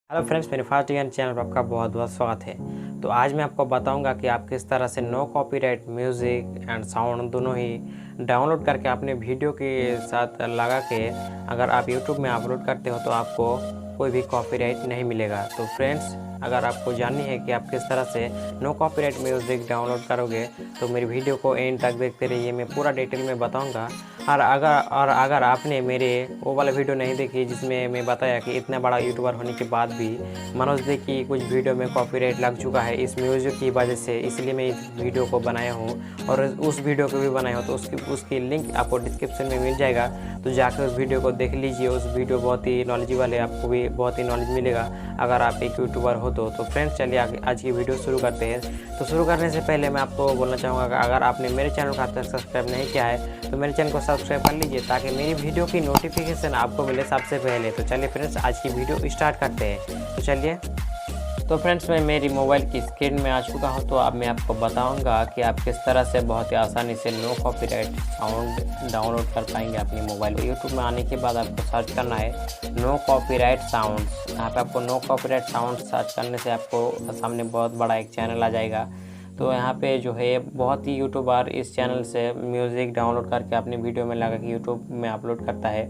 Hello friends, मेरे fast ज्ञान channel पर आपका बहुत बहुत स्वागत है। तो आज मैं आपको बताऊंगा कि आप किस तरह से no copyright music and sound दोनों ही डाउनलोड करके अपने वीडियो के साथ लगा के अगर आप यूट्यूब में अपलोड करते हो तो आपको कोई भी कॉपीराइट नहीं मिलेगा। तो फ्रेंड्स, अगर आपको जाननी है कि आप किस तरह से नो कॉपीराइट म्यूज़िक डाउनलोड करोगे तो मेरी वीडियो को एंड तक देखते रहिए। मैं पूरा डिटेल में बताऊंगा। और अगर आपने मेरे वो वाला वीडियो नहीं देखी जिसमें मैं बताया कि इतना बड़ा यूट्यूबर होने के बाद भी मनोज दे की कुछ वीडियो में कॉपीराइट लग चुका है इस म्यूज़िक की वजह से, इसलिए मैं इस वीडियो को बनाया हूँ और उस वीडियो को भी बनाया हूँ। तो उसकी लिंक आपको डिस्क्रिप्शन में मिल जाएगा, तो जाकर उस वीडियो को देख लीजिए। उस वीडियो बहुत ही नॉलेजेबल है, आपको भी बहुत ही नॉलेज मिलेगा अगर आप एक यूट्यूबर हो तो फ्रेंड्स, चलिए आज की वीडियो शुरू करते हैं। तो शुरू करने से पहले मैं आपको बोलना चाहूँगा कि अगर आपने मेरे चैनल को अब तक सब्सक्राइब नहीं किया है तो मेरे चैनल को सब्सक्राइब कर लीजिए ताकि मेरी वीडियो की नोटिफिकेशन आपको मिले सबसे पहले। तो चलिए फ्रेंड्स, आज की वीडियो स्टार्ट करते हैं। तो चलिए, तो फ्रेंड्स, मैं मेरी मोबाइल की स्क्रीन में आ चुका हूं। तो अब मैं आपको बताऊंगा कि आप किस तरह से बहुत ही आसानी से नो कॉपीराइट साउंड डाउनलोड कर पाएंगे अपनी मोबाइल पर। यूट्यूब में आने के बाद आपको सर्च करना है नो कॉपीराइट साउंड्स। यहाँ पे आपको नो कॉपीराइट साउंड सर्च करने से आपको सामने बहुत बड़ा एक चैनल आ जाएगा। तो यहाँ पे जो है बहुत ही यूट्यूबर इस चैनल से म्यूज़िक डाउनलोड करके अपनी वीडियो में लगा के यूट्यूब में अपलोड करता है।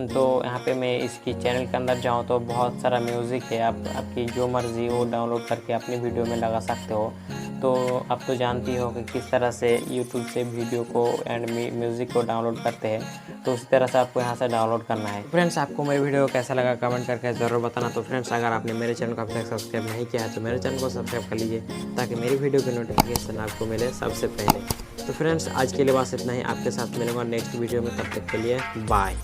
तो यहाँ पे मैं इसकी चैनल के अंदर जाऊँ तो बहुत सारा म्यूज़िक है, आपकी जो मर्ज़ी वो डाउनलोड करके अपनी वीडियो में लगा सकते हो। तो आप तो जानती हो कि किस तरह से यूट्यूब से वीडियो को एंड म्यूज़िक को डाउनलोड करते हैं। तो उसी तरह से आपको यहाँ से डाउनलोड करना है। फ्रेंड्स, आपको मेरी वीडियो कैसा लगा कमेंट करके ज़रूर बताना। तो फ्रेंड्स, अगर आपने मेरे चैनल को अब तक सब्सक्राइब नहीं किया है तो मेरे चैनल को सब्सक्राइब कर लीजिए ताकि मेरी वीडियो की नोटिफिकेशन आपको मिले सबसे पहले। तो फ्रेंड्स, आज के लिए बस इतना ही। आपके साथ मिलूंगा नेक्स्ट वीडियो में, तब तक के लिए बाय।